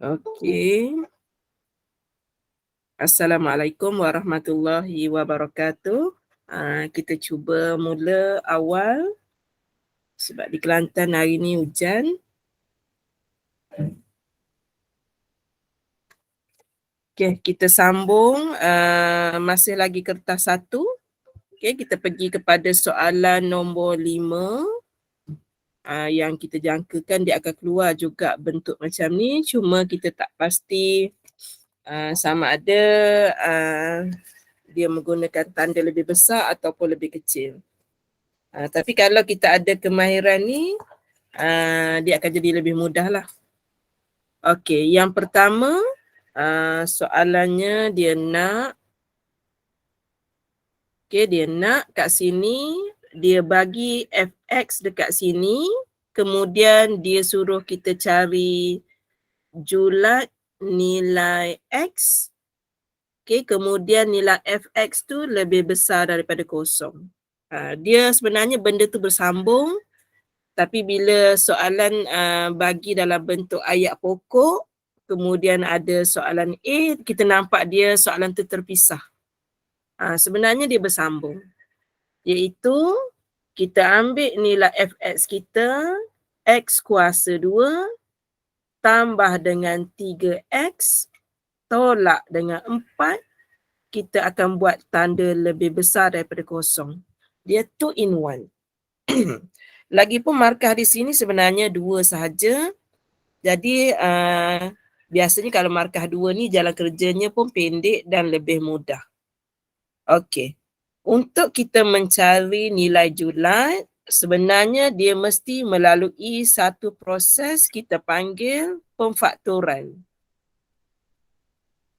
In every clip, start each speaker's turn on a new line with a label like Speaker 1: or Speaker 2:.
Speaker 1: Okey. Assalamualaikum warahmatullahi wabarakatuh. Kita cuba mula awal sebab di Kelantan hari ni hujan. Okey, kita sambung masih lagi kertas 1. Okey, kita pergi kepada soalan nombor 5. Yang kita jangkakan dia akan keluar juga bentuk macam ni, cuma kita tak pasti sama ada dia menggunakan tanda lebih besar ataupun lebih kecil. Tapi kalau kita ada kemahiran ni, dia akan jadi lebih mudah lah. Okey, yang pertama soalannya dia nak, dia nak kat sini, dia bagi fx dekat sini, kemudian dia suruh kita cari julat nilai x. Okey, kemudian nilai fx tu lebih besar daripada kosong. Dia sebenarnya benda tu bersambung, tapi bila soalan bagi dalam bentuk ayat pokok, kemudian ada soalan A, kita nampak dia soalan tu terpisah. Sebenarnya dia bersambung. Iaitu kita ambil nilai fx kita, x kuasa 2 tambah dengan 3x tolak dengan 4, kita akan buat tanda lebih besar daripada kosong. Dia 2 in 1. Lagipun markah di sini sebenarnya 2 sahaja. Jadi biasanya kalau markah 2 ni jalan kerjanya pun pendek dan lebih mudah. Okey. Untuk kita mencari nilai julat, sebenarnya dia mesti melalui satu proses kita panggil pemfaktoran.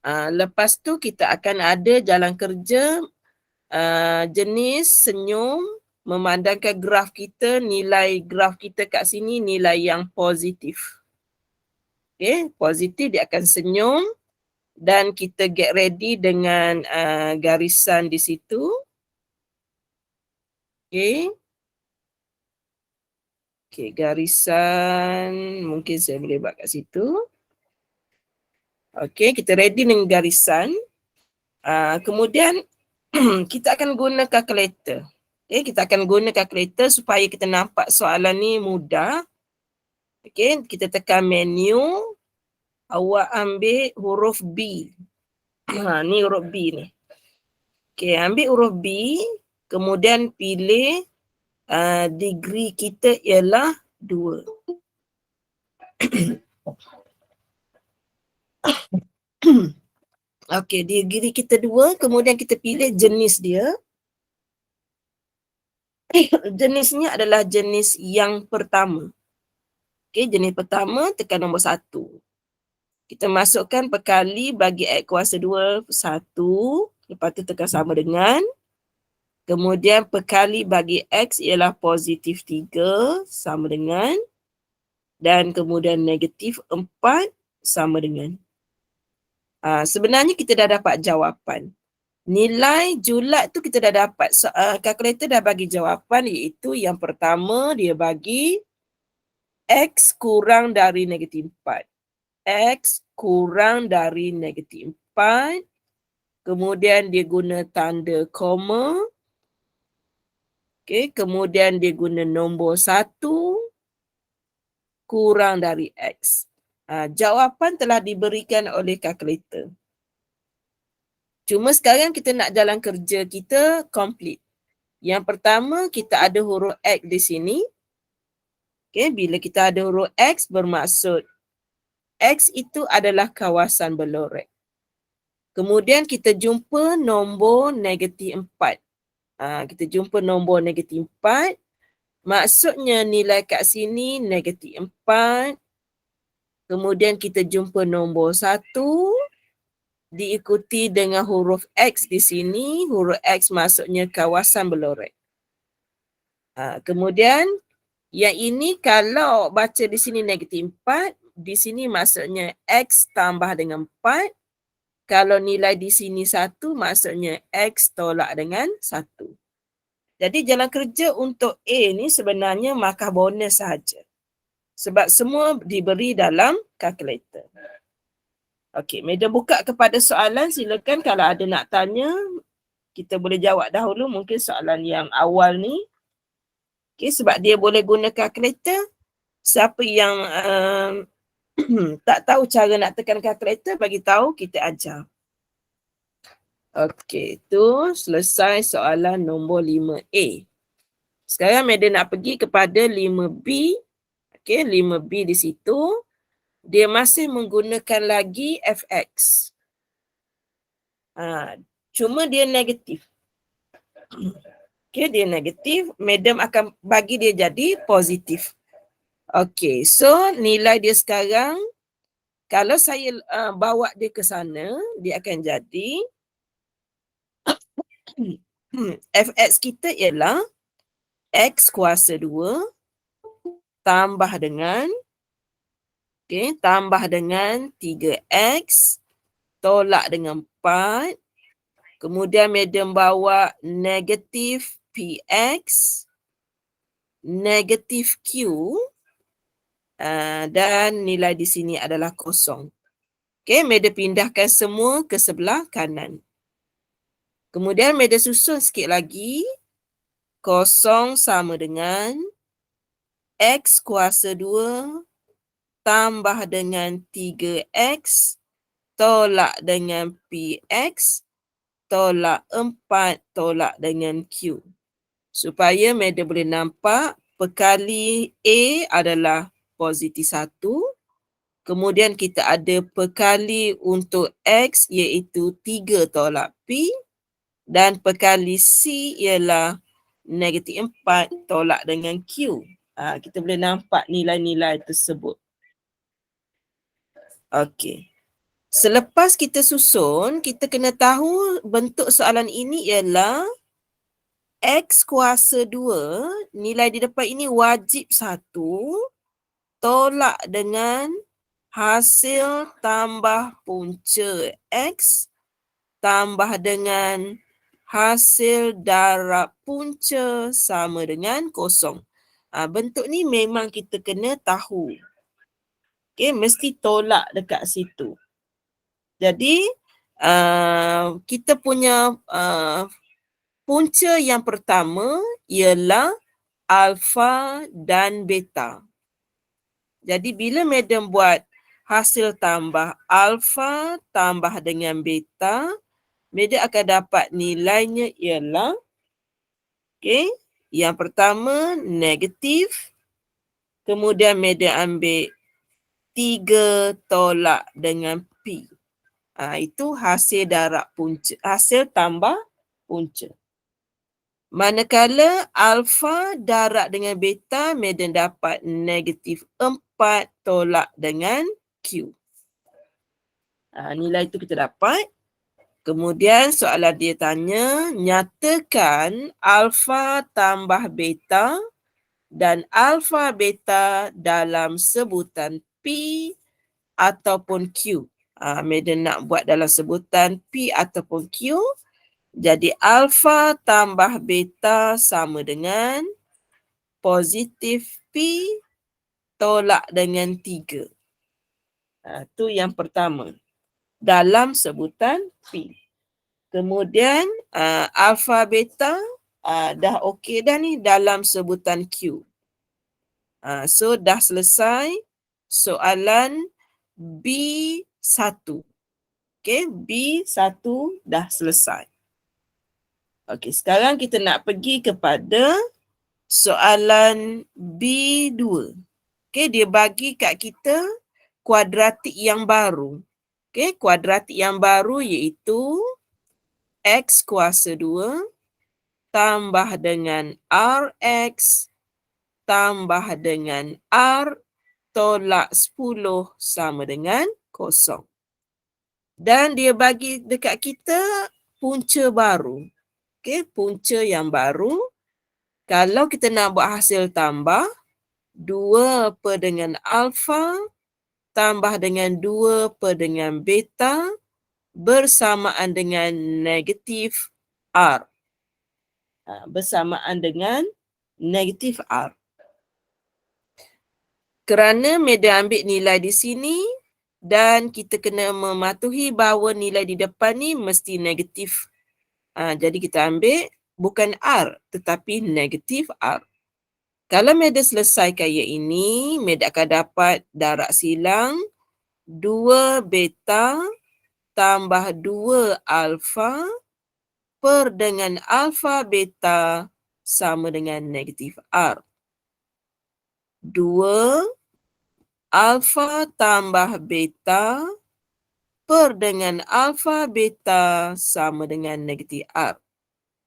Speaker 1: Lepas tu kita akan ada jalan kerja jenis senyum, memandangkan graf kita, nilai graf kita kat sini nilai yang positif. Okay, positif dia akan senyum dan kita get ready dengan garisan di situ. Okay, garisan mungkin saya boleh buat kat situ. Okay, kita ready dengan garisan. Kemudian kita akan guna kalkulator. Okay, kita akan guna kalkulator supaya kita nampak soalan ni mudah. Okay, kita tekan menu. Awak ambil huruf B. Ni huruf B ni. Okay, ambil huruf B. Kemudian pilih degree kita ialah 2. Okey, degree kita 2. Kemudian kita pilih jenis dia. Jenisnya adalah jenis yang pertama. Okey, jenis pertama tekan nombor 1. Kita masukkan perkali bagi X kuasa 2, 1. Lepas tu tekan sama dengan. Kemudian perkali bagi X ialah positif 3, sama dengan. Dan kemudian negatif 4, sama dengan. Sebenarnya kita dah dapat jawapan. Nilai julat tu kita dah dapat. Kalkulator dah bagi jawapan, iaitu yang pertama dia bagi X kurang dari negatif 4. X kurang dari negatif 4. Kemudian dia guna tanda koma. Okay, kemudian dia guna nombor 1 kurang dari X. Jawapan telah diberikan oleh kalkulator. Cuma sekarang kita nak jalan kerja kita complete. Yang pertama kita ada huruf X di sini. Okay, bila kita ada huruf X bermaksud X itu adalah kawasan berlorek. Kemudian kita jumpa nombor negatif 4. Kita jumpa nombor negatif 4. Maksudnya nilai kat sini negatif 4. Kemudian kita jumpa nombor 1 diikuti dengan huruf X di sini. Huruf X maksudnya kawasan berlorek. Kemudian yang ini kalau baca di sini negatif 4, di sini maksudnya X tambah dengan 4. Kalau nilai di sini 1, maksudnya X tolak dengan 1. Jadi jalan kerja untuk A ni sebenarnya markah bonus sahaja. Sebab semua diberi dalam kalkulator. Okey, Madam buka kepada soalan. Silakan kalau ada nak tanya, kita boleh jawab dahulu mungkin soalan yang awal ni. Okey, sebab dia boleh guna kalkulator. Siapa yang tak tahu cara nak tekan kalkulator, bagi tahu, kita ajar. Okey, tu selesai soalan nombor 5A. Sekarang Madam nak pergi kepada 5B. Okey, 5B di situ. Dia masih menggunakan lagi fx. Cuma dia negatif. Okey, dia negatif. Madam akan bagi dia jadi positif. Okey, so nilai dia sekarang, kalau saya bawa dia ke sana, dia akan jadi fx kita ialah x kuasa 2 tambah dengan tambah dengan 3x tolak dengan 4. Kemudian Madam bawa negatif px, negatif q, dan nilai di sini adalah kosong. Okey, Madam pindahkan semua ke sebelah kanan. Kemudian Madam susun sikit lagi. Kosong sama dengan x kuasa 2 tambah dengan 3x tolak dengan px tolak 4 tolak dengan q. Supaya Madam boleh nampak perkali A adalah positif 1. Kemudian kita ada perkali untuk x iaitu 3 tolak p. Dan perkali C ialah negatif 4 tolak dengan q. Kita boleh nampak nilai-nilai tersebut. Okey. Selepas kita susun, kita kena tahu bentuk soalan ini ialah x kuasa 2, nilai di depan ini wajib 1, tolak dengan hasil tambah punca x tambah dengan hasil darab punca sama dengan kosong. Bentuk ni memang kita kena tahu. Okay, mesti tolak dekat situ. Jadi, kita punya punca yang pertama ialah alfa dan beta. Jadi, bila Madam buat hasil tambah alfa tambah dengan beta, Madam akan dapat nilainya ialah, yang pertama negatif, kemudian Madam ambil 3 tolak dengan P. Itu hasil darab punca, hasil tambah punca. Manakala alfa darab dengan beta, Madam dapat negatif 4 tolak dengan Q. Nilai itu kita dapat. Kemudian soalan dia tanya, nyatakan alfa tambah beta dan alfa beta dalam sebutan P ataupun Q. Madam nak buat dalam sebutan P ataupun Q. Jadi alfa tambah beta sama dengan positif P tolak dengan 3. Itu yang pertama. Dalam sebutan P. Kemudian alfa beta dah okey dah ni dalam sebutan Q. So dah selesai soalan B1. Okey, B1 dah selesai. Okey, sekarang kita nak pergi kepada soalan B2. Okey, dia bagi kat kita kuadratik yang baru. Okey, kuadratik yang baru iaitu x kuasa 2 tambah dengan rx tambah dengan r tolak 10 sama dengan 0. Dan dia bagi dekat kita punca baru. Okey, punca yang baru. Kalau kita nak buat hasil tambah, 2 per dengan alfa tambah dengan 2 per dengan beta bersamaan dengan negatif R. Bersamaan dengan negatif R. Kerana Madam ambil nilai di sini, dan kita kena mematuhi bahawa nilai di depan ni mesti negatif. Jadi kita ambil bukan R tetapi negatif R. Kalau Maida selesaikan ia ini, Maida akan dapat darab silang 2 beta tambah 2 alfa per dengan alfa beta sama dengan negatif R. 2 alfa tambah beta per dengan alfa beta sama dengan negatif R.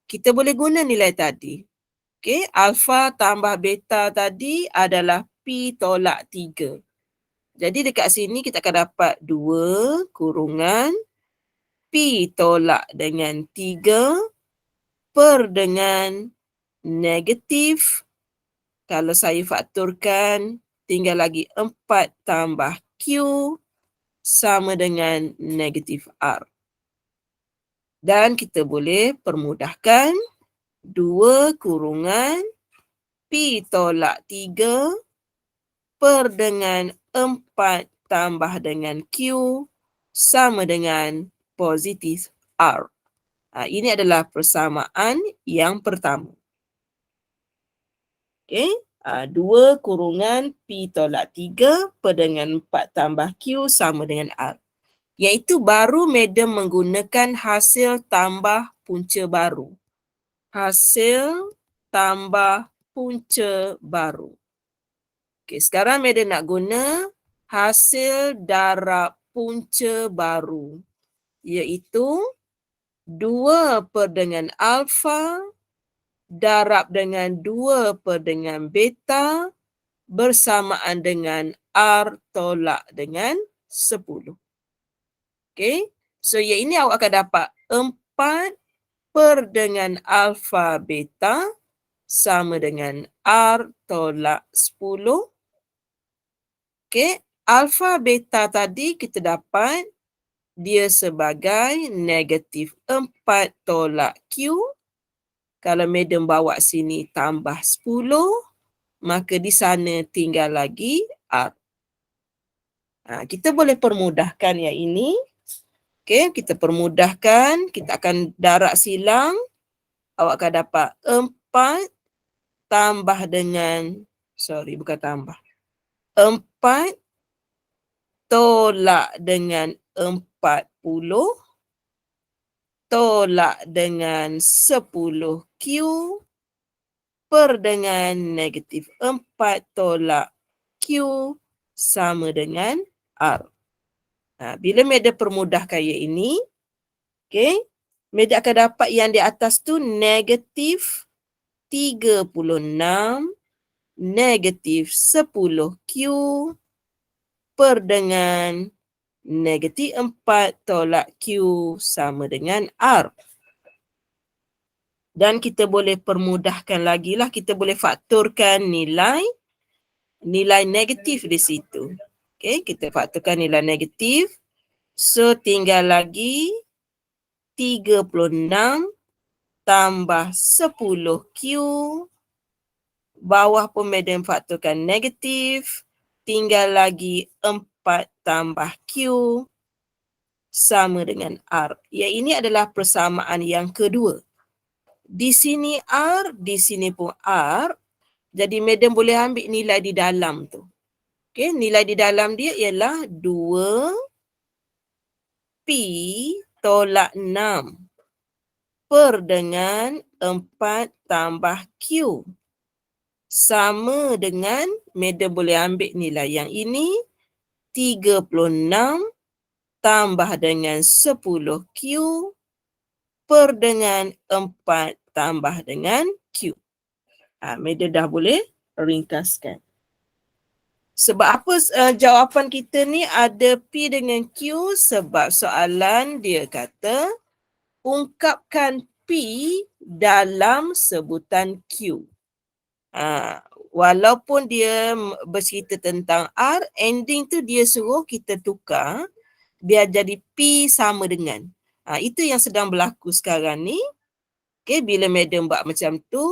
Speaker 1: Kita boleh guna nilai tadi. Okey, alfa tambah beta tadi adalah P tolak 3. Jadi dekat sini kita akan dapat 2 kurungan P tolak dengan 3 per dengan negatif. Kalau saya fakturkan, tinggal lagi 4 tambah Q sama dengan negatif R. Dan kita boleh permudahkan 2 kurungan P tolak 3 per dengan 4 tambah dengan Q sama dengan positif R. Ini adalah persamaan yang pertama. Okey, 2 kurungan P tolak 3 per dengan 4 tambah Q sama dengan R. Iaitu baru Madam menggunakan hasil tambah punca baru. Hasil tambah punca baru. Okey, sekarang Madam nak guna hasil darab punca baru. Iaitu 2 per dengan alfa darab dengan 2 per dengan beta bersamaan dengan R tolak dengan 10. Okey, so yang ini awak akan dapat 4 per dengan alfa beta sama dengan R tolak 10. Okey, alfa beta tadi kita dapat dia sebagai negatif 4 tolak Q. Kalau Madam bawa sini tambah 10, maka di sana tinggal lagi R. Kita boleh permudahkan yang ini. Okey, kita permudahkan. Kita akan darab silang. Awak akan dapat 4 tambah dengan, bukan tambah. 4 tolak dengan 40 tolak dengan 10Q per dengan negatif 4 tolak Q sama dengan R. Bila Madam permudahkan yang ini, okay, Madam akan dapat yang di atas tu negatif 36 negatif 10Q per dengan negatif 4 tolak Q sama dengan R. Dan kita boleh permudahkan lagi lah. Kita boleh fakturkan nilai negatif di situ. Okay, kita fakturkan nilai negatif. So, tinggal lagi 36 tambah 10Q. Bawah pun Madam fakturkan negatif. Tinggal lagi 4 tambah Q sama dengan R. Yang ini adalah persamaan yang kedua. Di sini R, di sini pun R. Jadi Madam boleh ambil nilai di dalam tu. Okay, nilai di dalam dia ialah 2P tolak 6 per dengan 4 tambah Q. Sama dengan Madam boleh ambil nilai yang ini 36 tambah dengan 10Q per dengan 4 tambah dengan Q. Madam dah boleh ringkaskan. Sebab apa jawapan kita ni ada P dengan Q? Sebab soalan dia kata ungkapkan P dalam sebutan Q. Walaupun dia bercerita tentang R, ending tu dia suruh kita tukar biar jadi P sama dengan. Itu yang sedang berlaku sekarang ni. Okay, bila Madam buat macam tu,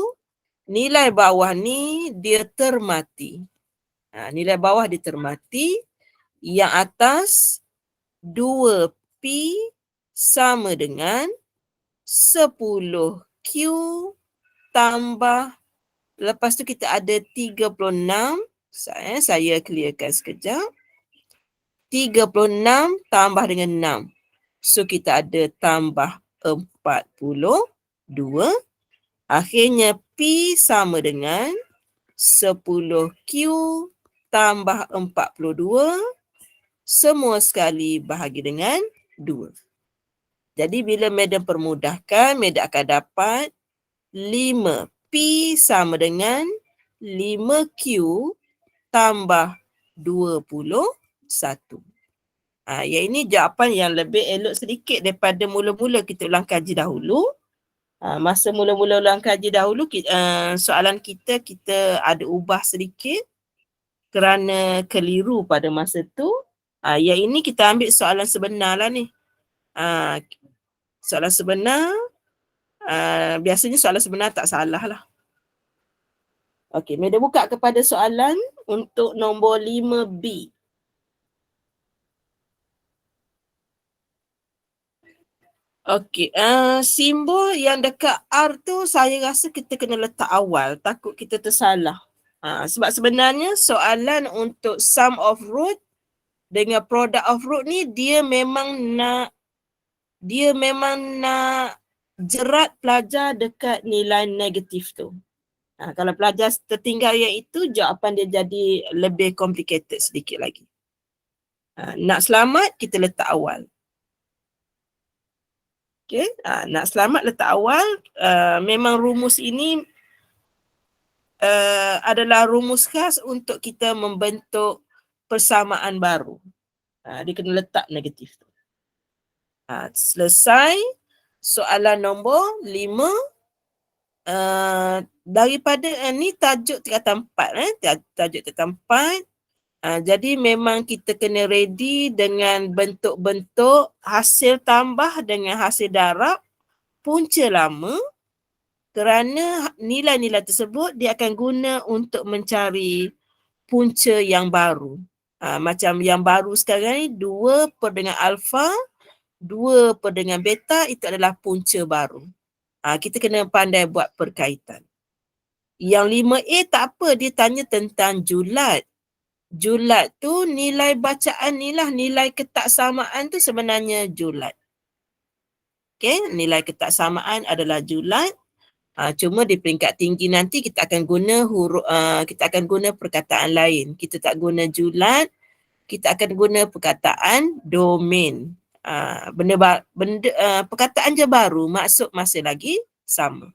Speaker 1: nilai bawah ni dia termati. Nilai bawah dia termati Yang atas 2P sama dengan 10Q tambah, lepas tu kita ada 36, saya clearkan sekejap. 36 tambah dengan 6. So kita ada tambah 42. Akhirnya P sama dengan 10Q tambah 42. Semua sekali bahagi dengan 2. Jadi bila Madam permudahkan, Madam akan dapat 5P sama dengan 5Q tambah 21. Yang ini jawapan yang lebih elok sedikit daripada mula-mula kita ulang kaji dahulu. Masa mula-mula ulang kaji dahulu, soalan kita ada ubah sedikit kerana keliru pada masa tu. Yang ini kita ambil soalan sebenar lah ni. Soalan sebenar, biasanya soalan sebenar tak salah lah. Okey, Madam buka kepada soalan untuk nombor 5B. Okey, simbol yang dekat R tu saya rasa kita kena letak awal, takut kita tersalah. Sebab sebenarnya soalan untuk sum of root dengan product of root ni dia memang nak jerat pelajar dekat nilai negatif tu. Kalau pelajar tertinggal yang itu, jawapan dia jadi lebih complicated sedikit lagi. Nak selamat, kita letak awal. Okay, nak selamat letak awal. Memang rumus ini adalah rumus khas untuk kita membentuk persamaan baru. Dia kena letak negatif tu. Selesai soalan nombor 5. Daripada ni tajuk tingkatan 4. Tajuk tingkatan 4. Jadi memang kita kena ready dengan bentuk-bentuk hasil tambah dengan hasil darab punca lama, kerana nilai-nilai tersebut dia akan guna untuk mencari punca yang baru. Macam yang baru sekarang ni 2 per dengan alfa, 2 per dengan beta, itu adalah punca baru. Kita kena pandai buat perkaitan. Yang 5A tak apa, dia tanya tentang julat. Julat tu nilai bacaan ni lah, nilai ketaksamaan tu sebenarnya julat. Okay, nilai ketaksamaan adalah julat. Cuma di peringkat tinggi nanti kita akan guna kita akan guna perkataan lain. Kita tak guna julat, kita akan guna perkataan domain. Perkataan je baru, maksud masih lagi sama.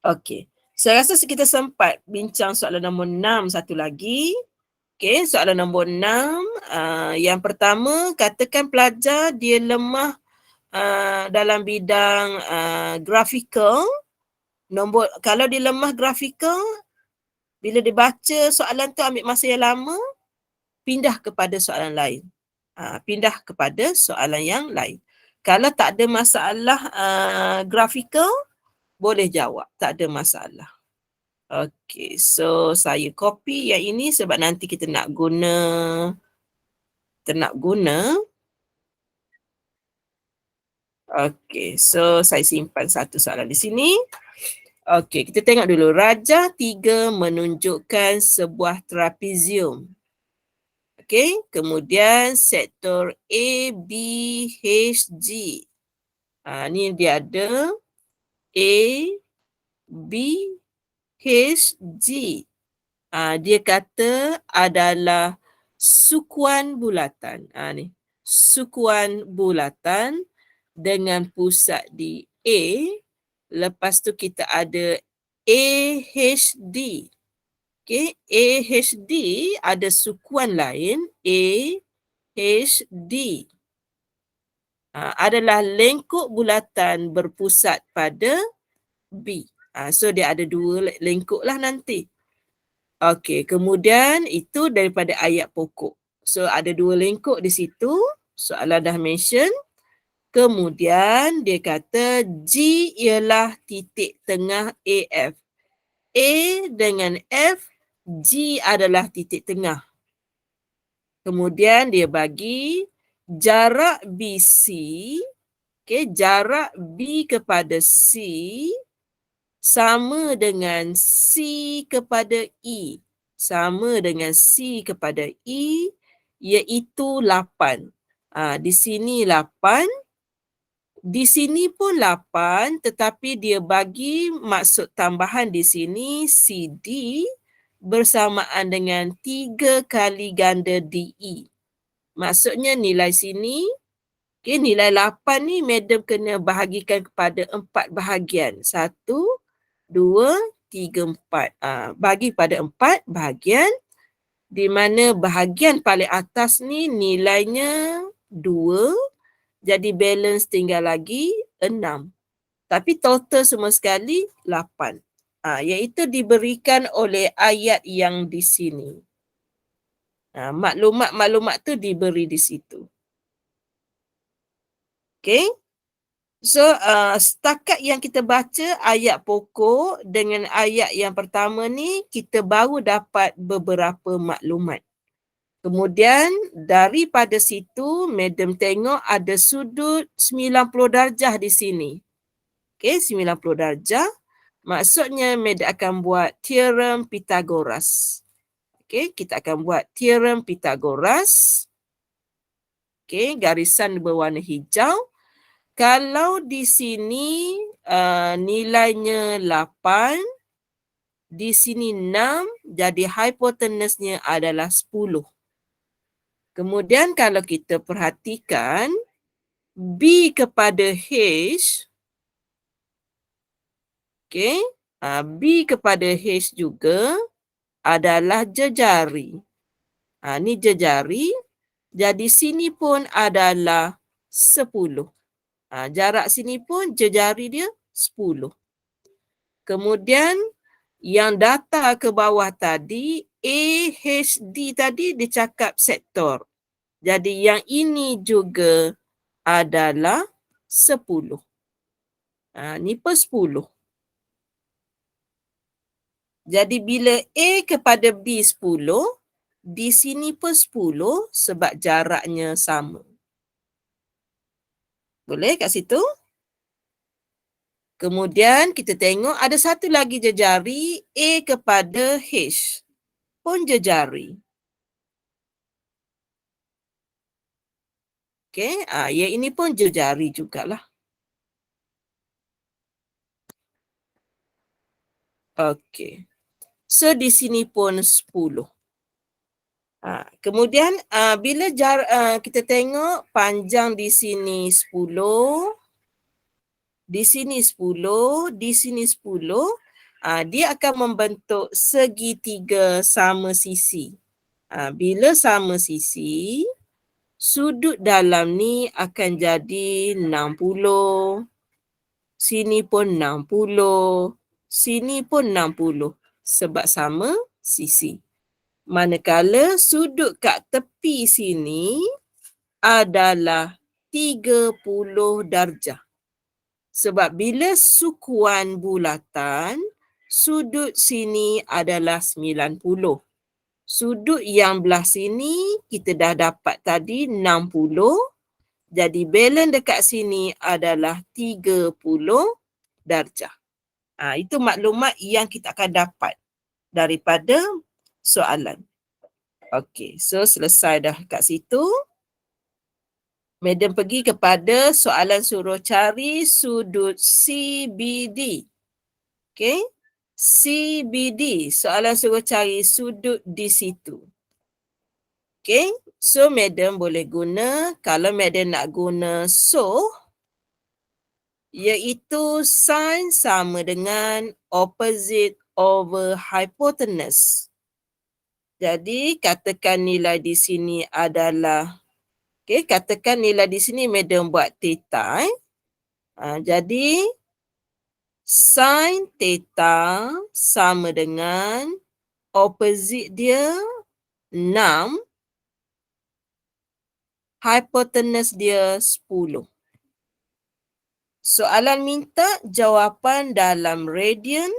Speaker 1: Okey. Saya rasa kita sempat bincang soalan nombor 6 satu lagi. Okey, soalan nombor 6. Yang pertama, katakan pelajar dia lemah dalam bidang grafikal. Kalau dia lemah grafikal, bila dia baca soalan tu ambil masa yang lama, pindah kepada soalan lain. Pindah kepada soalan yang lain. Kalau tak ada masalah grafikal, boleh jawab, tak ada masalah. Okey, so saya copy yang ini sebab nanti kita nak guna. Okey, so saya simpan satu soalan di sini. Okey, kita tengok dulu. Rajah 3 menunjukkan sebuah trapezium. Okey, kemudian sektor A, B, H, G. Ni dia ada A, B, H, G. Dia kata adalah sukuan bulatan. Ni, sukuan bulatan dengan pusat di A. Lepas tu kita ada AHD. Okay, AHD ada sukuan lain, AHD. Adalah lengkuk bulatan berpusat pada B. So dia ada 2 lengkuk lah nanti. Okey, kemudian itu daripada ayat pokok. So ada 2 lengkuk di situ, soalan dah mention. Kemudian dia kata G ialah titik tengah AF. A dengan F, G adalah titik tengah. Kemudian dia bagi jarak BC, jarak B kepada C sama dengan C kepada E. Sama dengan C kepada E iaitu 8. Di sini 8. Di sini pun 8 tetapi dia bagi maksud tambahan di sini CD bersamaan dengan 3 kali ganda DE. Maksudnya nilai sini, nilai 8 ni madam kena bahagikan kepada 4 bahagian. 1, 2, 3, 4. Bagi pada 4 bahagian di mana bahagian paling atas ni nilainya 2. Jadi balance tinggal lagi 6. Tapi total semua sekali 8. Iaitu diberikan oleh ayat yang di sini. Maklumat-maklumat tu diberi di situ. Okay. So, setakat yang kita baca ayat pokok dengan ayat yang pertama ni, kita baru dapat beberapa maklumat. Kemudian daripada situ, madam tengok ada sudut 90 darjah di sini. 90 darjah. Maksudnya madam akan buat teorem Pythagoras. Kita akan buat teorem Pythagoras. Garisan berwarna hijau. Kalau di sini nilainya 8, di sini 6, jadi hipotenusnya adalah 10. Kemudian kalau kita perhatikan B kepada H, B kepada H juga adalah jejari. Ni jejari, jadi sini pun adalah 10. Jarak sini pun jejari dia 10. Kemudian yang data ke bawah tadi, AHD tadi dia cakap sektor. Jadi yang ini juga adalah 10. Ni pun 10. Jadi bila A kepada B 10, di sini pun 10 sebab jaraknya sama. Boleh kat situ? Kemudian kita tengok ada satu lagi jejari A kepada H. Pun jejari. Yang ini pun jejari jugalah. So di sini pun 10. Kemudian bila kita tengok panjang di sini 10, di sini 10, di sini 10, dia akan membentuk segitiga sama sisi. Bila sama sisi, sudut dalam ni akan jadi 60, sini pun 60, sini pun 60 sebab sama sisi. Manakala sudut kat tepi sini adalah 30 darjah. Sebab bila sukuan bulatan, sudut sini adalah 90. Sudut yang belah sini kita dah dapat tadi 60. Jadi balance dekat sini adalah 30 darjah. Itu maklumat yang kita akan dapat daripada soalan. So selesai dah kat situ. Madam pergi kepada soalan suruh cari sudut CBD. CBD. Soalan suruh cari sudut di situ. So madam boleh guna, kalau madam nak guna iaitu sin sama dengan opposite over hypotenuse. Jadi katakan nilai di sini adalah, katakan nilai di sini madam buat theta. Jadi sin theta sama dengan opposite dia 6, hypotenuse dia 10. Soalan minta jawapan dalam radian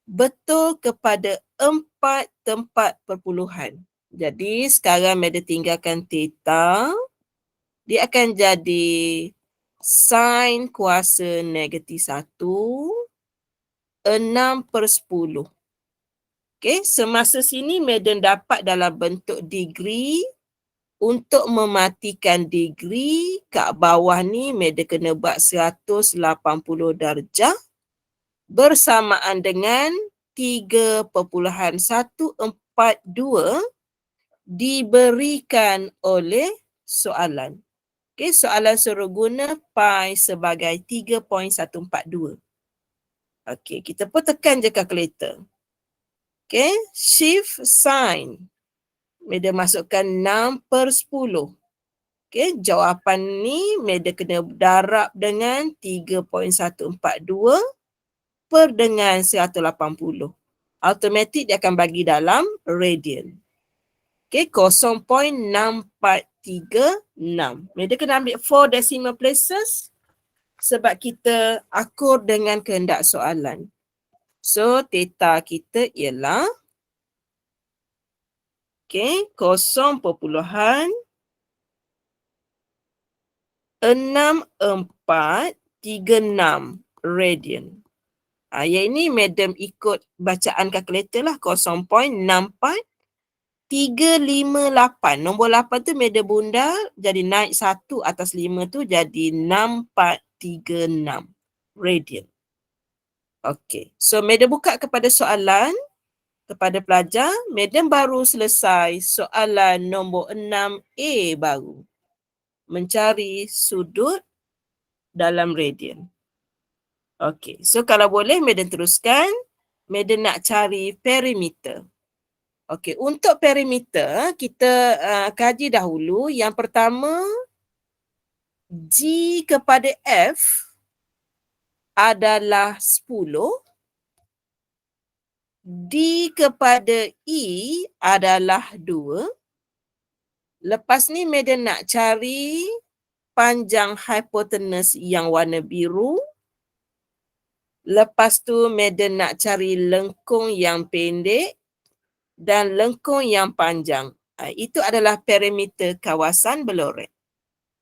Speaker 1: betul kepada 4 tempat perpuluhan. Jadi sekarang Madam tinggalkan theta. Dia akan jadi sin kuasa negatif 1, 6/10. Okay, semasa sini Madam dapat dalam bentuk degree. Untuk mematikan degree, kat bawah ni Madam kena buat 180 darjah bersamaan dengan 3.142 diberikan oleh soalan. Okay, soalan suruh guna pi sebagai 3.142. Okay, kita pun tekan je calculator. Okay, shift sign. Madam masukkan 6/10. Okay, jawapan ni Madam kena darab dengan 3.142 per dengan 180. Automatik dia akan bagi dalam radian. Okay, 0.6436. Madam kena ambil 4 decimal places sebab kita akur dengan kehendak soalan. So, theta kita ialah 0.6436 radian. Yang ini Madam ikut bacaan kalkulator lah, 0.64358. Nombor 8 tu Madam bundar, jadi naik 1 atas 5 tu jadi 6436 radian. Okey, so Madam buka kepada soalan kepada pelajar. Madam baru selesai soalan nombor 6A baru. Mencari sudut dalam radian. Okey, so kalau boleh Madam teruskan. Madam nak cari perimeter. Okey, untuk perimeter kita kaji dahulu. Yang pertama, G kepada F adalah 10. D kepada E adalah 2. Lepas ni Madam nak cari panjang hipotenus yang warna biru. Lepas tu Madam nak cari lengkung yang pendek dan lengkung yang panjang. Itu adalah perimeter kawasan Belorette.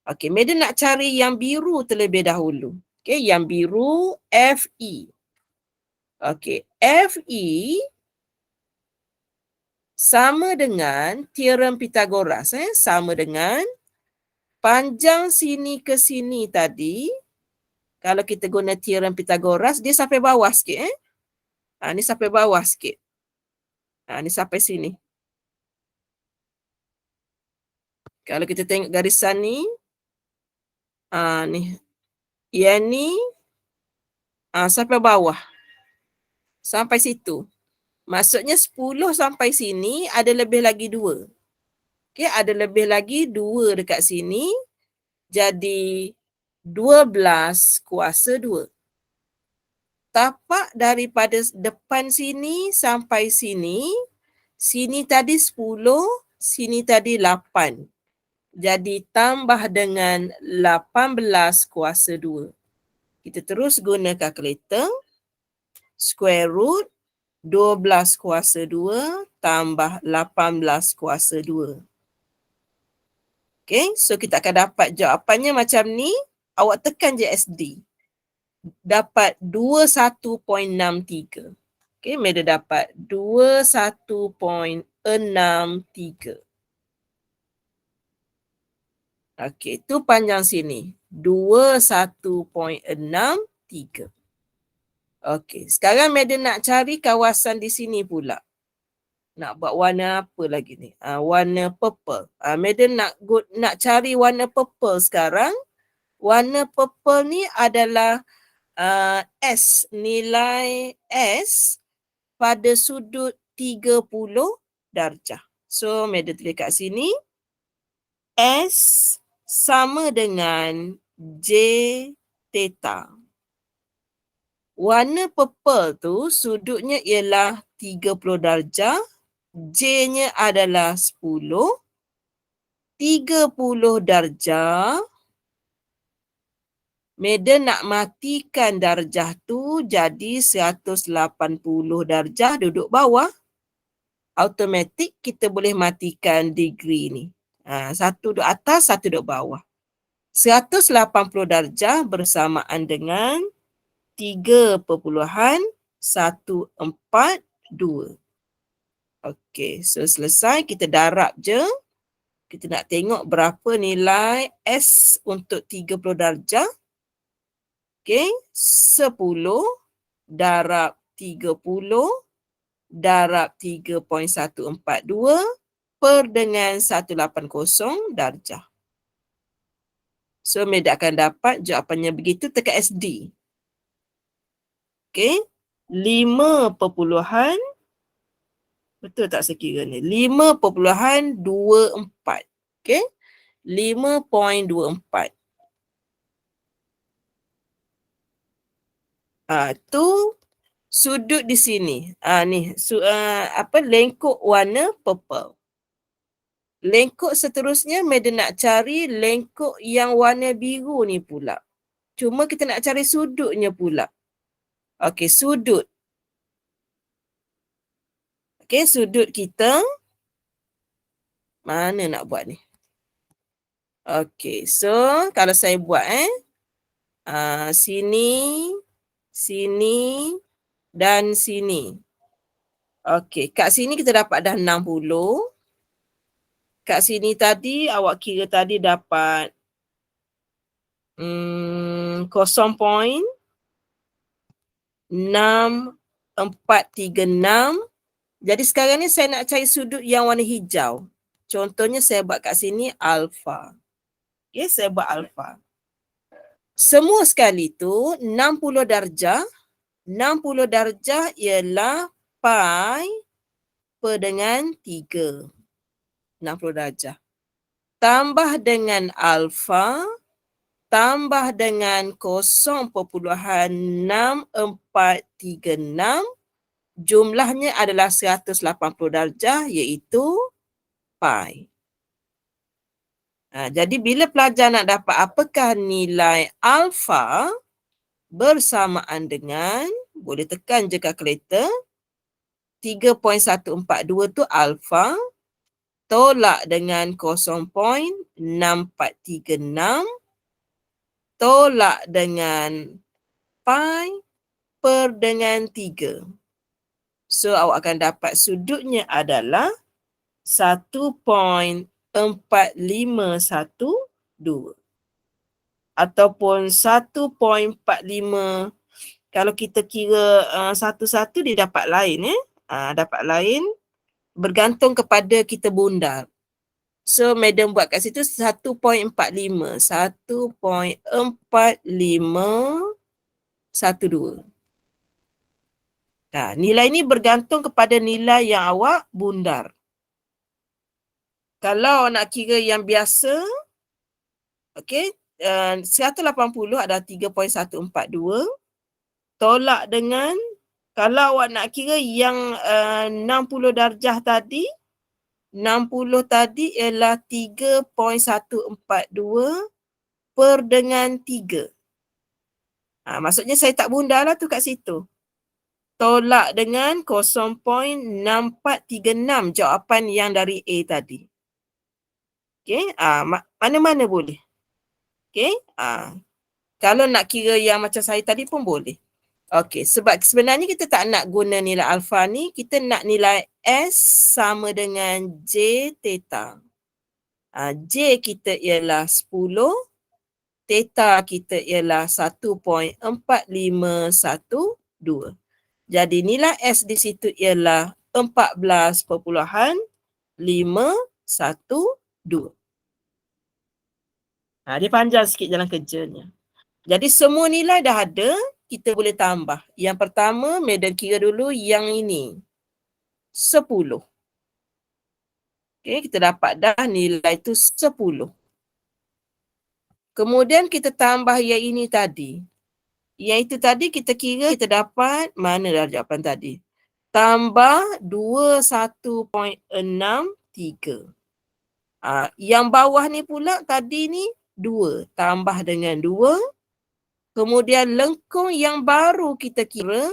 Speaker 1: Okey, Madam nak cari yang biru terlebih dahulu. Okey, yang biru FE. Okey, FE sama dengan teorem Pythagoras. Sama dengan panjang sini ke sini tadi. Kalau kita guna teorem Pythagoras, dia sampai bawah sikit. Ni sampai bawah sikit. Ni sampai sini. Kalau kita tengok garisan ni, ni. Yang ni sampai bawah. Sampai situ. Maksudnya 10 sampai sini ada lebih lagi 2. Okey, ada lebih lagi 2 dekat sini. Jadi 12 kuasa 2. Tapak daripada depan sini sampai sini. Sini tadi 10, sini tadi 8. Jadi tambah dengan 18 kuasa 2. Kita terus guna kalkulator. Square root 12 kuasa 2 tambah 18 kuasa 2. Okay, so kita akan dapat jawapannya macam ni. Awak tekan je SD. Dapat 21.63. Okay, Madam dapat 21.63. Okay, tu panjang sini. 21.63. Okay, sekarang Madam nak cari kawasan di sini pula. Nak buat warna apa lagi ni? Warna purple. Madam nak cari warna purple sekarang. Warna purple ni adalah S. Nilai S pada sudut 30 darjah. So, Madam tulis kat sini. S sama dengan J theta. Warna purple tu sudutnya ialah 30 darjah. J-nya adalah 10. 30 darjah. Madam nak matikan darjah tu jadi 180 darjah duduk bawah. automatik kita boleh matikan degree ni. Satu duduk atas, satu duduk bawah. 180 darjah bersamaan dengan 3.142. Okey, so selesai. Kita darab je. Kita nak tengok berapa nilai S untuk 30 darjah. Okey, 10 darab 30 darab 3.142 per dengan 180 darjah. So, Meda akan dapat jawapannya begitu, tekan SD. Okey, 5 perpuluhan, betul tak saya kira ni? 5.24. Okey, 5.24. Tu sudut di sini. Ni lengkuk warna purple. Lengkuk seterusnya Meda nak cari lengkuk yang warna biru ni pula. Cuma kita nak cari sudutnya pula. Okey, sudut. Okey, sudut kita. Mana nak buat ni? Okey, so kalau saya buat sini, sini dan sini. Okey, kat sini kita dapat dah 60. Kat sini tadi awak kira tadi dapat 0.6436. Jadi sekarang ni saya nak cari sudut yang warna hijau. Contohnya saya buat kat sini alfa. Okey, saya buat alfa. Semua sekali tu 60 darjah. 60 darjah ialah pi per dengan 3. 60 darjah. Tambah dengan alfa, tambah dengan 0.6436, jumlahnya adalah 180 darjah iaitu pi. Jadi bila pelajar nak dapat apakah nilai alfa bersamaan dengan, boleh tekan je kalkulator, 3.142 tu alfa, tolak dengan 0.6436, tolak dengan pi per dengan 3. So, awak akan dapat sudutnya adalah 1.4512 ataupun 1.45. Kalau kita kira satu-satu dia dapat lain. Dapat lain bergantung kepada kita bundar. So, Madam buat kat situ 1.45. 1.4512. Nilai ni bergantung kepada nilai yang awak bundar. Kalau nak kira yang biasa, okey, 180 adalah 3.142. Tolak dengan, kalau awak nak kira yang 60 darjah tadi, 60 tadi ialah 3.142 per dengan 3. Maksudnya saya tak bundar lah tu kat situ. Tolak dengan 0.6436 jawapan yang dari A tadi. Okey, mana-mana boleh. Okey, kalau nak kira yang macam saya tadi pun boleh. Okey, sebab sebenarnya kita tak nak guna nilai alfa ni, kita nak nilai S sama dengan J theta. J kita ialah 10, theta kita ialah 1.4512. Jadi nilai S di situ ialah 14.512. Dia panjang sikit jalan kerjanya. Jadi semua nilai dah ada, kita boleh tambah. Yang pertama, Madam kira dulu yang ini. 10. Okey, kita dapat dah nilai tu 10. Kemudian kita tambah yang ini tadi. Yang itu tadi kita kira kita dapat, mana dah jawapan tadi? Tambah 21.63. Yang bawah ni pula tadi ni 2. Tambah dengan 2. Kemudian lengkung yang baru kita kira.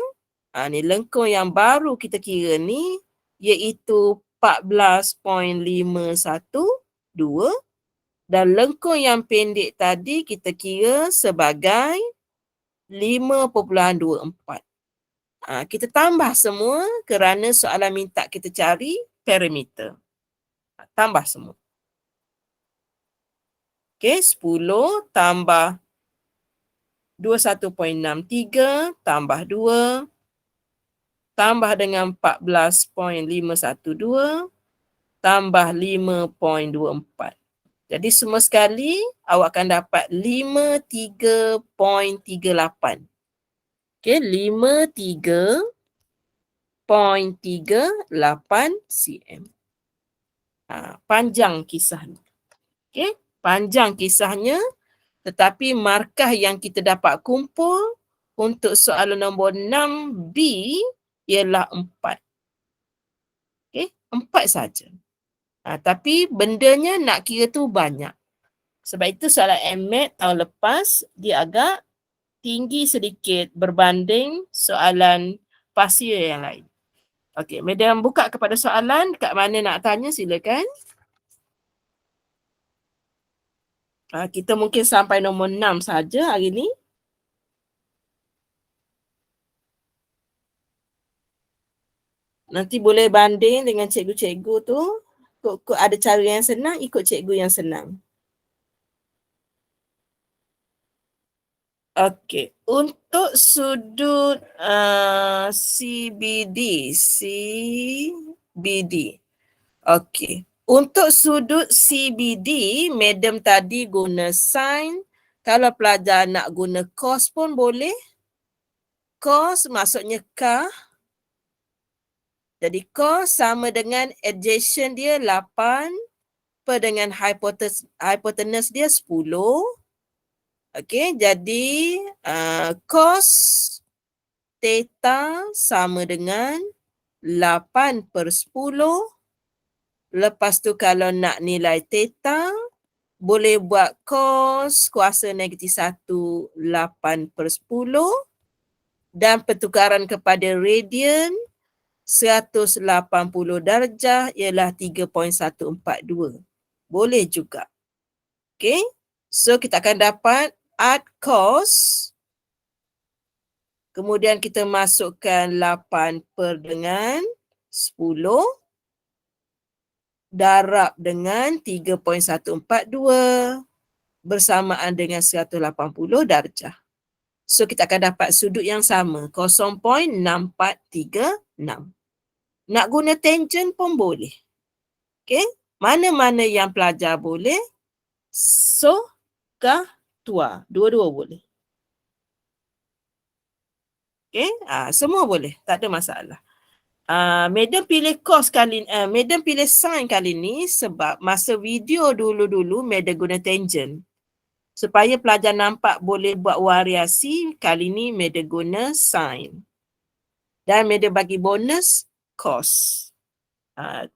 Speaker 1: Ni lengkung yang baru kita kira ni iaitu 14.512 dan lengkung yang pendek tadi kita kira sebagai 5.24. Kita tambah semua kerana soalan minta kita cari parameter. Tambah semua. Okey, 10 tambah 21.63 tambah 2 tambah dengan 14.512 tambah 5.24. Jadi semua sekali awak akan dapat 53.38. Okey, 53.38 cm. Panjang kisahnya. Okey, panjang kisahnya, tetapi markah yang kita dapat kumpul untuk soalan nombor 6B ialah 4. Okey, 4 saja. Tapi bendanya nak kira tu banyak. Sebab itu soalan MMAT tahun lepas dia agak tinggi sedikit berbanding soalan past year yang lain. Okey, Madam buka kepada soalan, kat mana nak tanya silakan. Kita mungkin sampai nombor 6 saja hari ni. Nanti boleh banding dengan cikgu-cikgu tu. Kok ada cara yang senang, ikut cikgu yang senang. Okey, untuk sudut CBD. Okey, untuk sudut CBD, Madam tadi guna sin. Kalau pelajar nak guna cos pun boleh. Cos maksudnya kah. Jadi cos sama dengan adjacent dia 8 per dengan hypotenuse dia 10. Okey, jadi cos theta sama dengan 8 per 10. Lepas tu kalau nak nilai theta, boleh buat cos kuasa negatif 1, 8 per 10. Dan pertukaran kepada radian, 180 darjah ialah 3.142. Boleh juga. Okey. So kita akan dapat art cos. Kemudian kita masukkan 8 per dengan 10. Darab dengan 3.142 bersamaan dengan 180 darjah. So kita akan dapat sudut yang sama, 0.6436. Nak guna tangent pun boleh. Okey, mana-mana yang pelajar boleh. So, kah, tua. Dua-dua boleh. Okey, semua boleh. Tak ada masalah. Madam pilih cos kali ni, Madam pilih sin kali ni sebab masa video dulu-dulu Madam guna tangent. Supaya pelajar nampak boleh buat variasi, kali ni Madam guna sin. Dan Madam bagi bonus cos.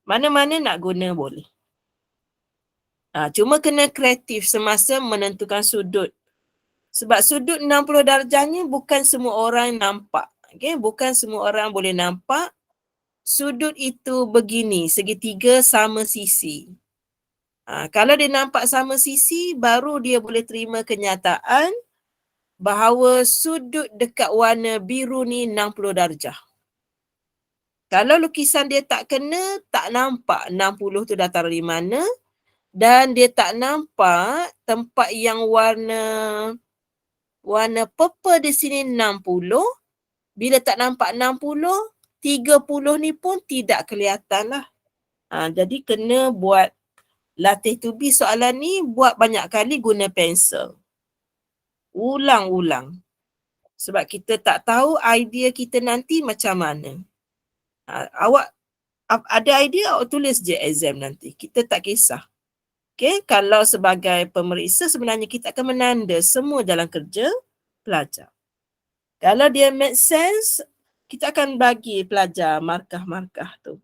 Speaker 1: Mana-mana nak guna boleh. Cuma kena kreatif semasa menentukan sudut. Sebab sudut 60 darjahnya bukan semua orang nampak. Okay? Bukan semua orang boleh nampak. Sudut itu begini, segitiga sama sisi. Kalau dia nampak sama sisi, baru dia boleh terima kenyataan bahawa sudut dekat warna biru ni 60 darjah. Kalau lukisan dia tak kena, tak nampak 60 tu datang dari mana, dan dia tak nampak tempat yang warna purple di sini 60, bila tak nampak 60, 30 ni pun tidak kelihatan lah. Jadi kena buat latih tubi soalan ni, buat banyak kali guna pensel. Ulang-ulang. Sebab kita tak tahu idea kita nanti macam mana. Awak ada idea, awak tulis je exam nanti. Kita tak kisah. Okay, kalau sebagai pemeriksa sebenarnya kita akan menanda semua jalan kerja pelajar. Kalau dia make sense, kita akan bagi pelajar markah-markah tu.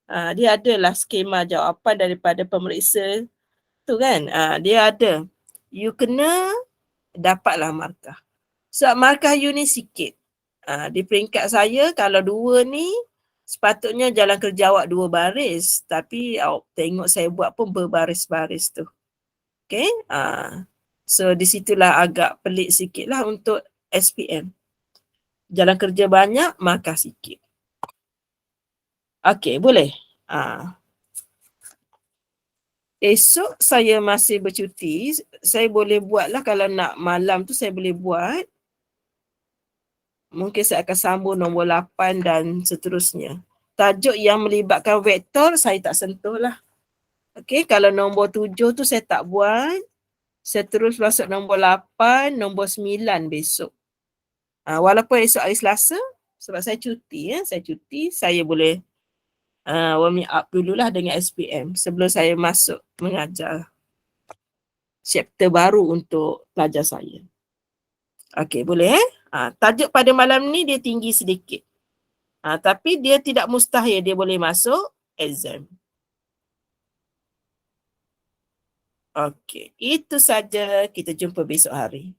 Speaker 1: Dia adalah skema jawapan daripada pemeriksa tu kan. Dia ada. You kena dapatlah markah. So markah you ni sikit. Di peringkat saya kalau 2 ni Sepatutnya jalan kerja awak 2 baris, tapi awak tengok saya buat pun berbaris-baris tu. Okay, so di situlah agak pelik sikit lah untuk SPM. Jalan kerja banyak, markah sikit. Okay, boleh. Esok saya masih bercuti, saya boleh buat lah kalau nak malam tu saya boleh buat. Mungkin saya akan sambung nombor 8 dan seterusnya. Tajuk yang melibatkan vektor saya tak sentuh lah. Okay, kalau nombor 7 tu saya tak buat. Saya terus masuk nombor 8, nombor 9 besok. Walaupun esok hari Selasa, sebab saya cuti, saya boleh warming up dululah dengan SPM sebelum saya masuk mengajar chapter baru untuk pelajar saya. Okey, boleh tajuk pada malam ni dia tinggi sedikit. Tapi dia tidak mustahil dia boleh masuk exam. Okey, itu saja. Kita jumpa besok hari.